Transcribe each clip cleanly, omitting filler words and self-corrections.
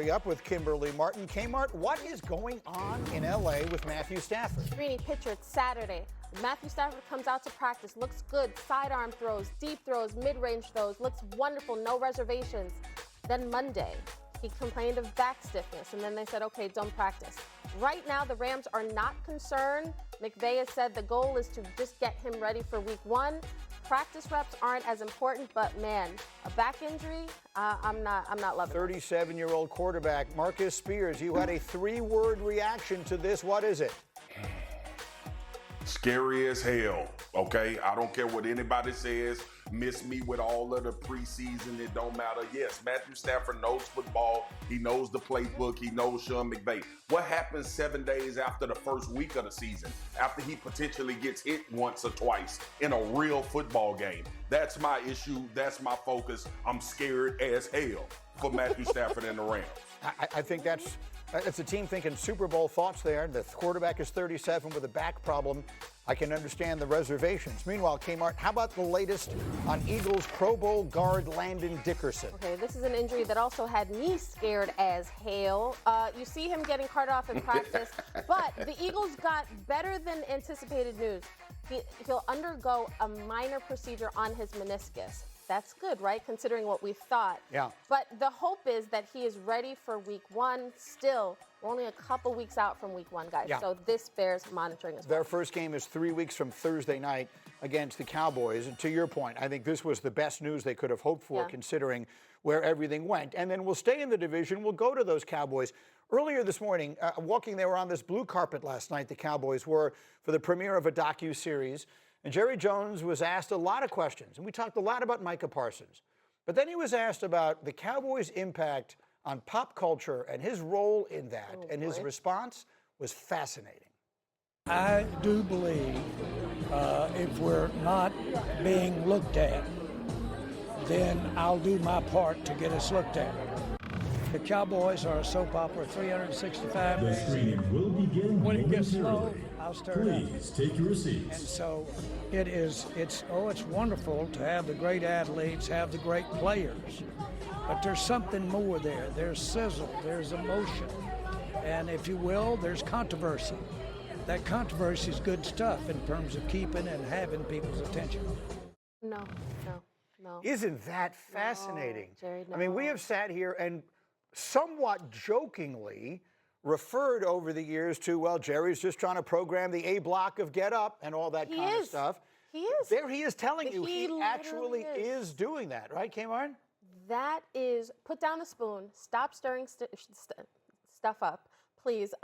Hurry Up with Kimberly Martin. Kmart, what is going on in L.A. with Matthew Stafford? Greeny, picture it Saturday. Matthew Stafford comes out to practice, looks good, sidearm throws, deep throws, mid-range throws, looks wonderful, no reservations. Then Monday, he complained of back stiffness, and then they said, okay, don't practice. Right now, the Rams are not concerned. McVay has said the goal is to just get him ready for week 1. Practice reps aren't as important, but man, a back injury, I'm not loving it. 37-year-old quarterback Marcus Spears, you had a 3-word reaction to this. What is it? Scary as hell, okay? I don't care what anybody says. Miss me with all of the preseason. It don't matter. Yes, Matthew Stafford knows football. He knows the playbook. He knows Sean McVay. What happens 7 days after the first week of the season, after he potentially gets hit once or twice in a real football game? That's my issue. That's my focus. I'm scared as hell for Matthew Stafford and the Rams. I think that's a team thinking Super Bowl thoughts there. The quarterback is 37 with a back problem. I can understand the reservations. Meanwhile, Kmart, how about the latest on Eagles Pro Bowl guard Landon Dickerson? Okay, this is an injury that also had me scared as hell. You see him getting carted off in practice, but the Eagles got better than anticipated news. He'll undergo a minor procedure on his meniscus. That's good, right? Considering what we thought. Yeah. But the hope is that he is ready for week 1. Still, we're only a couple weeks out from week 1, guys. Yeah. So this bears monitoring as well. Their first game is 3 weeks from Thursday night against the Cowboys. And to your point, I think this was the best news they could have hoped for, considering where everything went. And then we'll stay in the division. We'll go to those Cowboys. Earlier this morning, walking, they were on this blue carpet last night, the Cowboys were, for the premiere of a docu-series. And Jerry Jones was asked a lot of questions, and we talked a lot about Micah Parsons. But then he was asked about the Cowboys' impact on pop culture and his role in that, and his response was fascinating. I do believe if we're not being looked at, then I'll do my part to get us looked at. The Cowboys are a soap opera 365 days. The screening will begin when it gets low, momentarily. I'll stir it up. Please take your seats. And so it's wonderful to have the great athletes, have the great players. But there's something more there. There's sizzle, there's emotion. And if you will, there's controversy. That controversy is good stuff in terms of keeping and having people's attention. No. Isn't that fascinating? No, Jerry, no. I mean, we have sat here and somewhat jokingly referred over the years to, well, Jerry's just trying to program the A block of Get Up and all that kind of stuff. He is. There he is telling you he actually literally is doing that, right, Kmart? That is, put down the spoon, stop stirring stuff up, please.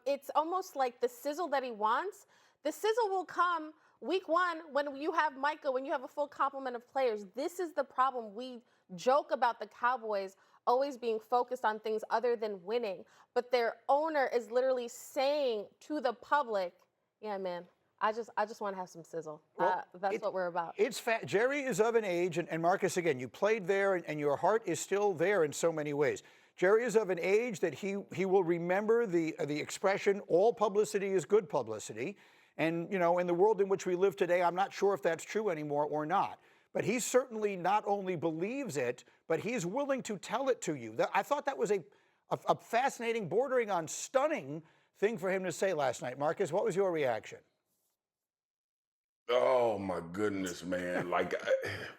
It's almost like the sizzle that he wants. The sizzle will come week 1 when you have Micah, when you have a full complement of players. This is the problem. We joke about the Cowboys always being focused on things other than winning, but their owner is literally saying to the public, yeah, man, I just want to have some sizzle. Well, that's what we're about. Jerry is of an age, and Marcus, again, you played there, and your heart is still there in so many ways. Jerry is of an age that he will remember the expression, all publicity is good publicity. And, you know, in the world in which we live today, I'm not sure if that's true anymore or not. But he certainly not only believes it, but he's willing to tell it to you. I thought that was a fascinating, bordering on stunning thing for him to say last night. Marcus, what was your reaction? Oh my goodness, man! Like,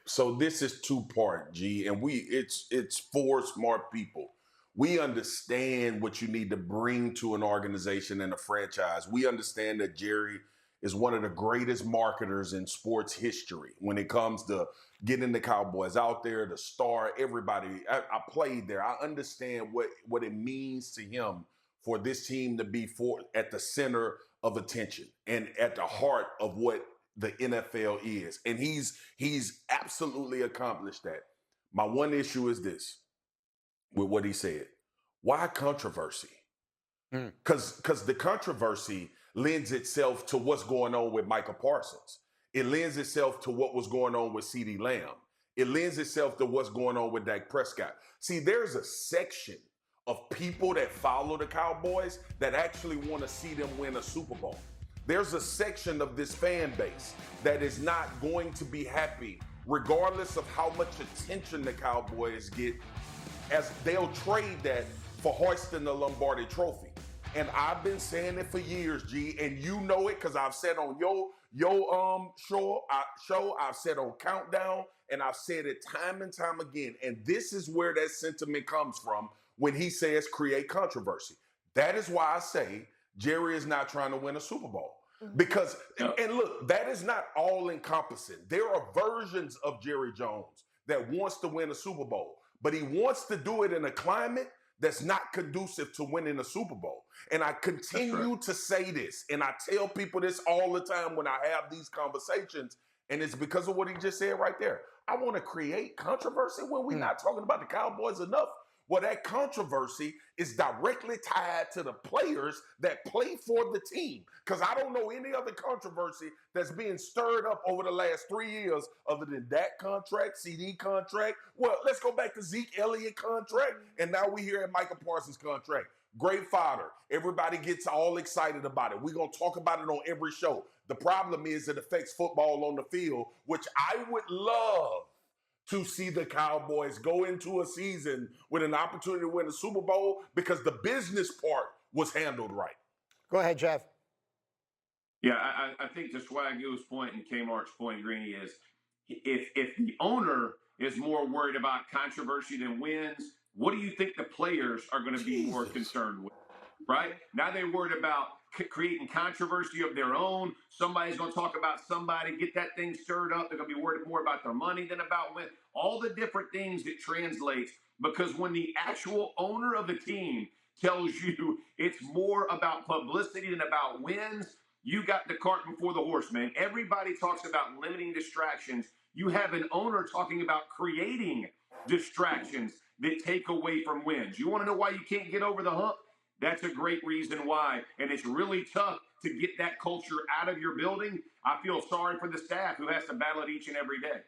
so this is 2-part, G, and it's 4 smart people. We understand what you need to bring to an organization and a franchise. We understand that Jerry is one of the greatest marketers in sports history when it comes to getting the Cowboys out there, the star, everybody. I played there. I understand what it means to him for this team to be at the center of attention and at the heart of what the NFL is. And he's absolutely accomplished that. My one issue is this with what he said. Why controversy? Because the controversy lends itself to what's going on with Micah Parsons. It lends itself to what was going on with CeeDee Lamb. It lends itself to what's going on with Dak Prescott. See, there's a section of people that follow the Cowboys that actually want to see them win a Super Bowl. There's a section of this fan base that is not going to be happy, regardless of how much attention the Cowboys get, as they'll trade that for hoisting the Lombardi Trophy. And I've been saying it for years, G, and you know it because I've said on your show, I've said on Countdown, and I've said it time and time again. And this is where that sentiment comes from when he says create controversy. That is why I say Jerry is not trying to win a Super Bowl. Because, and look, that is not all encompassing. There are versions of Jerry Jones that wants to win a Super Bowl, but he wants to do it in a climate that's not conducive to winning a Super Bowl. And I continue to say this, and I tell people this all the time when I have these conversations, and it's because of what he just said right there. I want to create controversy when we're not talking about the Cowboys enough. Well, that controversy is directly tied to the players that play for the team. Because I don't know any other controversy that's being stirred up over the last 3 years other than that contract, CD contract. Well, let's go back to Zeke Elliott contract. And now we hear at Michael Parsons contract. Great fodder. Everybody gets all excited about it. We're going to talk about it on every show. The problem is it affects football on the field, which I would love to see the Cowboys go into a season with an opportunity to win a Super Bowl because the business part was handled right. Go ahead, Jeff. Yeah, I think to Swagu's point and Kmart's point, Greeny, is if the owner is more worried about controversy than wins, what do you think the players are going to be more concerned with? Right? Now they're worried about creating controversy of their own. Somebody's going to talk about somebody, get that thing stirred up. They're going to be worried more about their money than about win. All the different things that translates, because when the actual owner of the team tells you it's more about publicity than about wins, you got the cart before the horse, man. Everybody talks about limiting distractions. You have an owner talking about creating distractions that take away from wins. You want to know why you can't get over the hump? That's a great reason why. And it's really tough to get that culture out of your building. I feel sorry for the staff who has to battle it each and every day.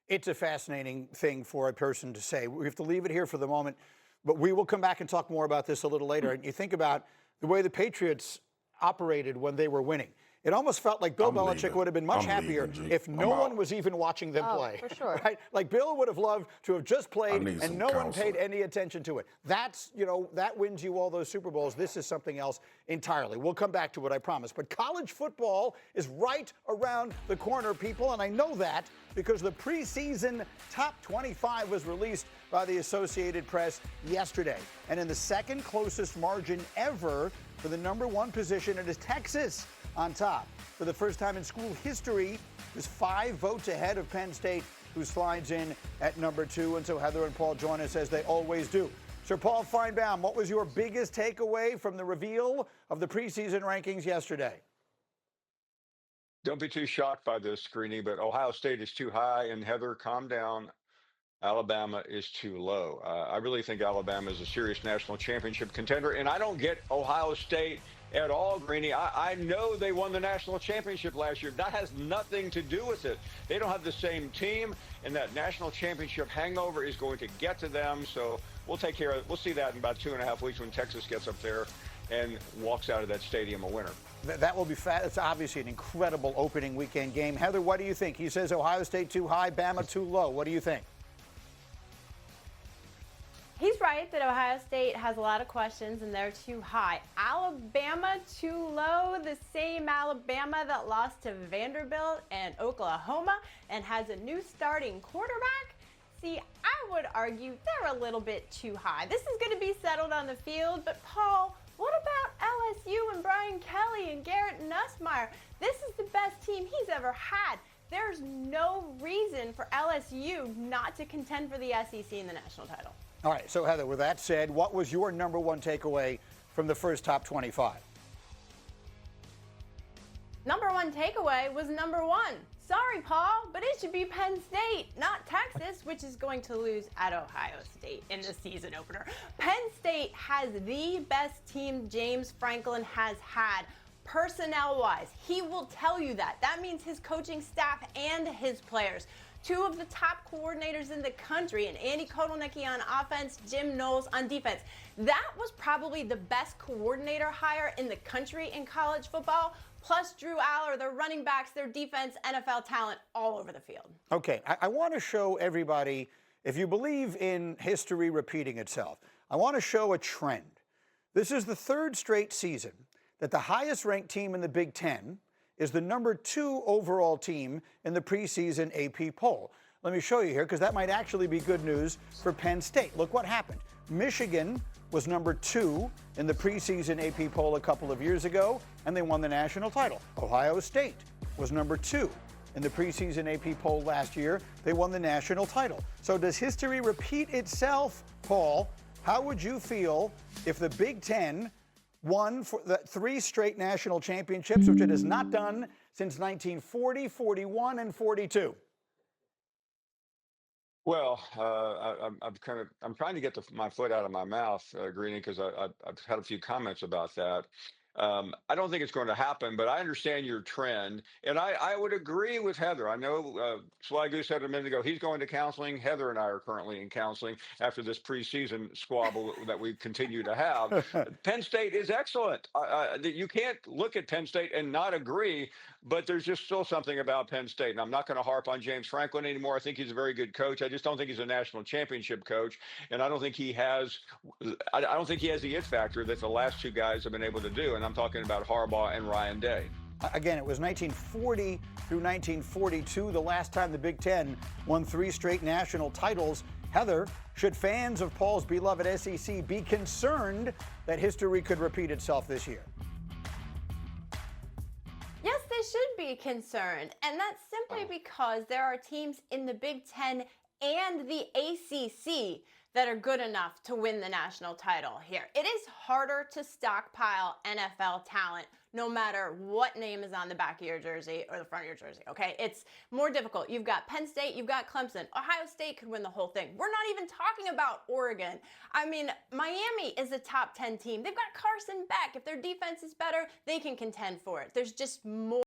It's a fascinating thing for a person to say. We have to leave it here for the moment, but we will come back and talk more about this a little later. And you think about the way the Patriots operated when they were winning. It almost felt like Bill Belichick would have been much happier if no one was even watching them play. For sure. Right? Like Bill would have loved to have just played and no one paid any attention to it. That's, that wins you all those Super Bowls. This is something else entirely. We'll come back to it, I promise. But college football is right around the corner, people, and I know that because the preseason top 25 was released by the Associated Press yesterday. And in the second closest margin ever for the number one position, it is Texas on top. For the first time in school history, is 5 votes ahead of Penn State, who slides in at number 2. And so Heather and Paul join us as they always do. Sir Paul Feinbaum, what was your biggest takeaway from the reveal of the preseason rankings yesterday? Don't be too shocked by this, Greeny, but Ohio State is too high. And Heather, calm down. Alabama is too low. I really think Alabama is a serious national championship contender. And I don't get Ohio State at all, Greeny. I know they won the national championship last year. That has nothing to do with it. They don't have the same team, and that national championship hangover is going to get to them. So we'll take care of it. We'll see that in about 2.5 weeks when Texas gets up there and walks out of that stadium a winner. That will be it's obviously an incredible opening weekend game. Heather, what do you think? He says Ohio State too high, Bama too low. What do you think? He's right that Ohio State has a lot of questions and they're too high. Alabama too low, the same Alabama that lost to Vanderbilt and Oklahoma and has a new starting quarterback. See, I would argue they're a little bit too high. This is going to be settled on the field, but Paul, what about LSU and Brian Kelly and Garrett Nussmeier? This is the best team he's ever had. There's no reason for LSU not to contend for the SEC in the national title. All right, so Heather, with that said, what was your number one takeaway from the first top 25? Number one takeaway was number one. Sorry, Paul, but it should be Penn State, not Texas, which is going to lose at Ohio State in the season opener. Penn State has the best team James Franklin has had. Personnel-wise, he will tell you that. That means his coaching staff and his players. 2 of the top coordinators in the country, and Andy Kotelnicki on offense, Jim Knowles on defense. That was probably the best coordinator hire in the country in college football, plus Drew Aller, their running backs, their defense, NFL talent all over the field. Okay, I want to show everybody, if you believe in history repeating itself, I want to show a trend. This is the third straight season that the highest ranked team in the Big Ten is the number 2 overall team in the preseason AP poll. Let me show you here, because that might actually be good news for Penn State. Look what happened. Michigan was number 2 in the preseason AP poll a couple of years ago, and they won the national title. Ohio State was number 2 in the preseason AP poll last year. They won the national title. So does history repeat itself, Paul? How would you feel if the Big Ten won for the 3 straight national championships, which it has not done since 1940, 41, and 42? Well, I'm trying to get my foot out of my mouth, Greeny, because I've had a few comments about that. I don't think it's going to happen, but I understand your trend, and I would agree with Heather. I know Sligo said a minute ago he's going to counseling. Heather and I are currently in counseling after this preseason squabble that we continue to have. Penn State is excellent. You can't look at Penn State and not agree, but there's just still something about Penn State. And I'm not going to harp on James Franklin anymore. I think he's a very good coach. I just don't think he's a national championship coach, and I don't think he has the it factor that the last 2 guys have been able to do. And I'm talking about Harbaugh and Ryan Day. Again, it was 1940 through 1942, the last time the Big Ten won 3 straight national titles. Heather, should fans of Paul's beloved SEC be concerned that history could repeat itself this year? Yes, they should be concerned. And that's simply because there are teams in the Big Ten and the ACC that are good enough to win the national title here. It is harder to stockpile NFL talent no matter what name is on the back of your jersey or the front of your jersey, okay? It's more difficult. You've got Penn State, you've got Clemson. Ohio State could win the whole thing. We're not even talking about Oregon. I mean, Miami is a top 10 team. They've got Carson Beck. If their defense is better, they can contend for it. There's just more